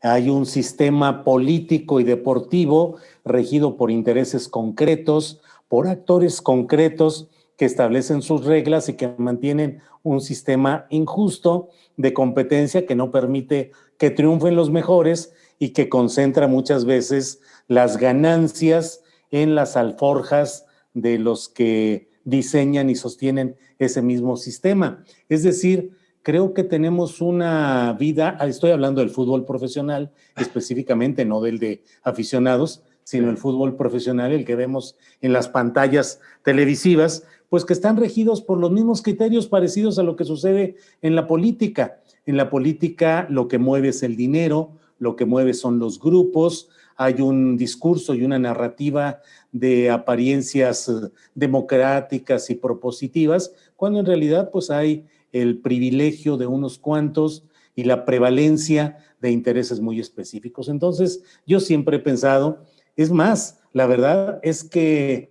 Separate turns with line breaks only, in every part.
Hay un sistema político y deportivo regido por intereses concretos, por actores concretos que establecen sus reglas y que mantienen un sistema injusto de competencia que no permite que triunfen los mejores y que concentra muchas veces las ganancias en las alforjas de los que diseñan y sostienen ese mismo sistema. Es decir, creo que tenemos una vida, estoy hablando del fútbol profesional específicamente, no del de aficionados, sino el fútbol profesional, el que vemos en las pantallas televisivas, pues que están regidos por los mismos criterios parecidos a lo que sucede en la política. En la política lo que mueve es el dinero, lo que mueve son los grupos, hay un discurso y una narrativa de apariencias democráticas y propositivas, cuando en realidad pues hay el privilegio de unos cuantos y la prevalencia de intereses muy específicos. Entonces, yo siempre he pensado, es más, la verdad es que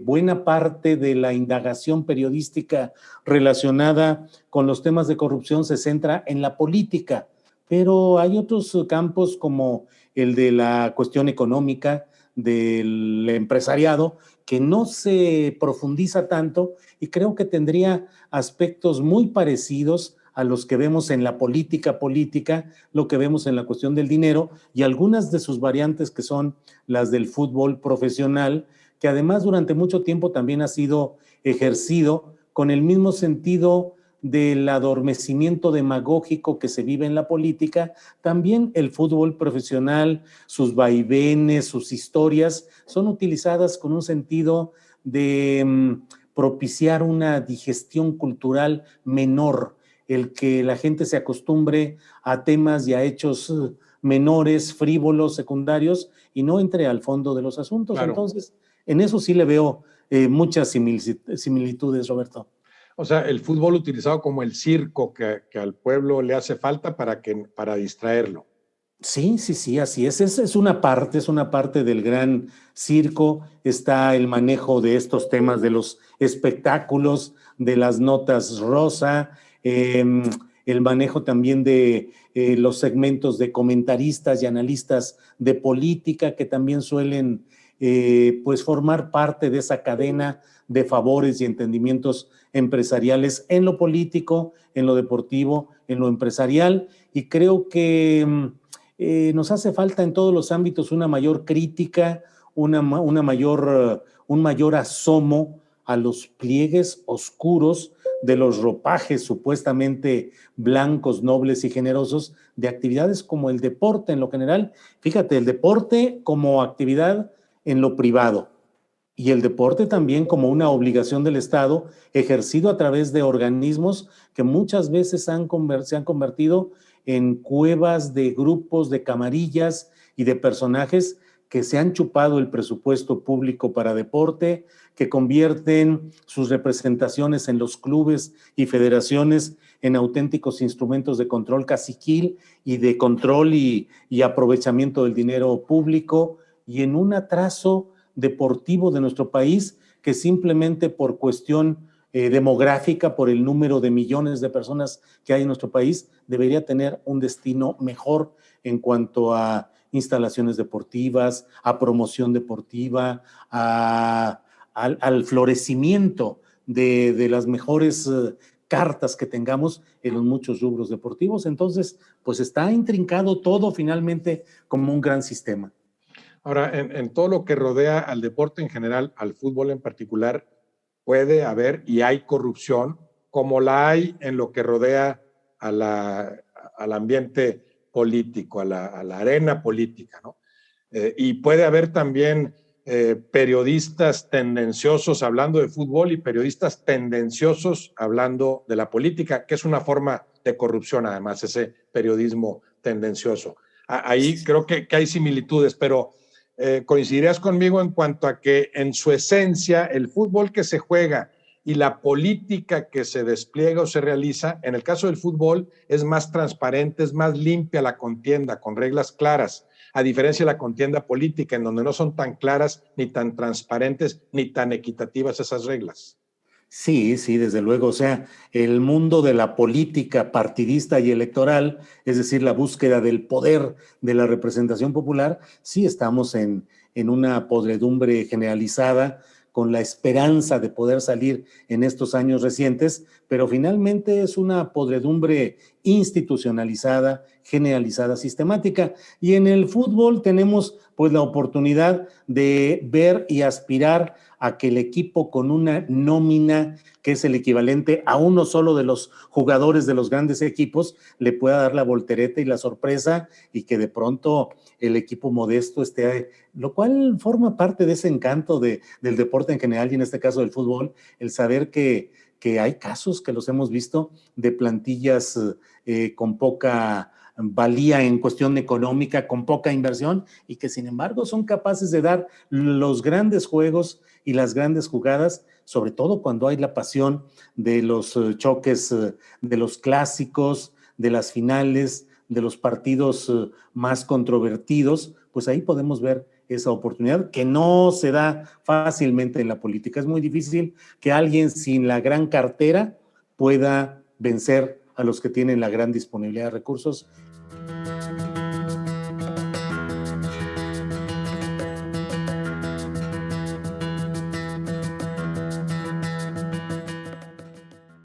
buena parte de la indagación periodística relacionada con los temas de corrupción se centra en la política, pero hay otros campos como el de la cuestión económica, del empresariado, que no se profundiza tanto y creo que tendría aspectos muy parecidos a los que vemos en la política, lo que vemos en la cuestión del dinero y algunas de sus variantes que son las del fútbol profesional, que además durante mucho tiempo también ha sido ejercido con el mismo sentido del adormecimiento demagógico que se vive en la política, también el fútbol profesional, sus vaivenes, sus historias, son utilizadas con un sentido de propiciar una digestión cultural menor, el que la gente se acostumbre a temas y a hechos menores, frívolos, secundarios, y no entre al fondo de los asuntos. Claro. Entonces, en eso sí le veo muchas similitudes, Roberto.
O sea, el fútbol utilizado como el circo que al pueblo le hace falta para distraerlo.
Sí, así es. Es una parte del gran circo. Está el manejo de estos temas de los espectáculos, de las notas rosa, el manejo también de los segmentos de comentaristas y analistas de política que también suelen pues formar parte de esa cadena de favores y entendimientos empresariales en lo político, en lo deportivo, en lo empresarial, y creo que nos hace falta en todos los ámbitos una mayor crítica, un mayor asomo a los pliegues oscuros de los ropajes supuestamente blancos, nobles y generosos de actividades como el deporte en lo general. Fíjate, el deporte como actividad en lo privado y el deporte también como una obligación del Estado ejercido a través de organismos que muchas veces se han convertido en cuevas de grupos, de camarillas y de personajes que se han chupado el presupuesto público para deporte, que convierten sus representaciones en los clubes y federaciones en auténticos instrumentos de control caciquil y de control y aprovechamiento del dinero público y en un atraso deportivo de nuestro país que simplemente por cuestión demográfica, por el número de millones de personas que hay en nuestro país, debería tener un destino mejor en cuanto a instalaciones deportivas, a promoción deportiva, al florecimiento de las mejores cartas que tengamos en los muchos rubros deportivos. Entonces, pues está intrincado todo finalmente como un gran sistema.
Ahora, en todo lo que rodea al deporte en general, al fútbol en particular, puede haber y hay corrupción, como la hay en lo que rodea al ambiente político, a la arena política, ¿no? Y puede haber también periodistas tendenciosos hablando de fútbol y periodistas tendenciosos hablando de la política, que es una forma de corrupción, además, ese periodismo tendencioso. Ahí creo que hay similitudes, pero coincidirías conmigo en cuanto a que en su esencia el fútbol que se juega y la política que se despliega o se realiza, en el caso del fútbol es más transparente, es más limpia la contienda, con reglas claras, a diferencia de la contienda política, en donde no son tan claras, ni tan transparentes, ni tan equitativas esas reglas.
Sí, sí, desde luego. O sea, el mundo de la política partidista y electoral, es decir, la búsqueda del poder de la representación popular, sí estamos en una podredumbre generalizada con la esperanza de poder salir en estos años recientes, pero finalmente es una podredumbre institucionalizada, generalizada, sistemática. Y en el fútbol tenemos pues la oportunidad de ver y aspirar a que el equipo con una nómina que es el equivalente a uno solo de los jugadores de los grandes equipos, le pueda dar la voltereta y la sorpresa y que de pronto el equipo modesto esté, lo cual forma parte de ese encanto del deporte en general y en este caso del fútbol, el saber que hay casos que los hemos visto de plantillas con poca valía en cuestión económica, con poca inversión y que sin embargo son capaces de dar los grandes juegos y las grandes jugadas, sobre todo cuando hay la pasión de los choques, de los clásicos, de las finales, de los partidos más controvertidos, pues ahí podemos ver esa oportunidad que no se da fácilmente en la política. Es muy difícil que alguien sin la gran cartera pueda vencer a los que tienen la gran disponibilidad de recursos.